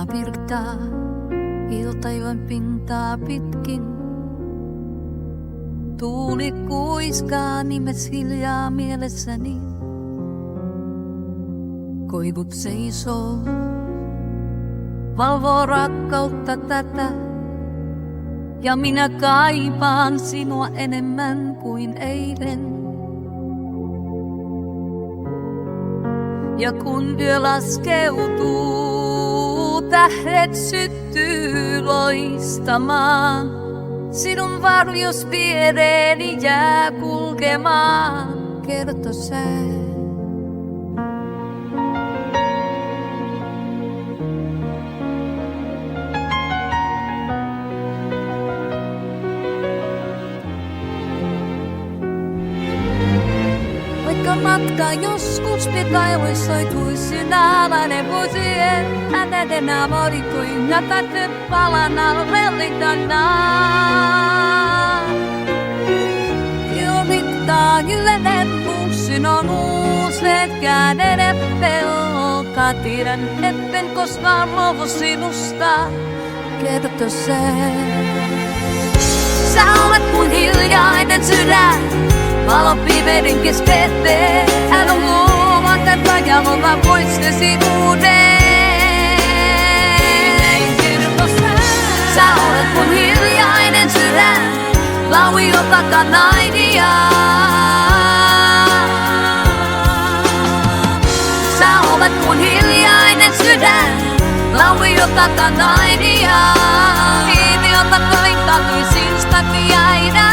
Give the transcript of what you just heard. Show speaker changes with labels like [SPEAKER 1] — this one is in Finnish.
[SPEAKER 1] Ilta virtaa, iltajoen pintaa pitkin. Tuuli kuiskaa nimes hiljaa mielessäni. Koivut seisoo, valvoo rakkautta tätä. Ja minä kaipaan sinua enemmän kuin eilen. Ja kun yö laskeutuu, tähdet syttyy loistamaan. Sinun varjos viereeni jää kulkemaan, kerto sä. Vaikka matka joskus pikailuissoituisi naalainen vuosien, hänet enää morituin ja täytyy palana vellitanaa. Jumittaa jyllenen pussin on uusetkään edepelka. Tiedän, etten koskaan luovu sinusta, kerto sen. Sä olet mun hiljainen sydän. Valo pimeyden keskelle, hän on luomatonta ja mulla muistesi uuden. Sä olet mun hiljainen sydän, lauli jota kanaidia. Sä olet mun hiljainen sydän, lauli jota kanaidia. Kiinni ota koittaa kuin sinsta jäidä.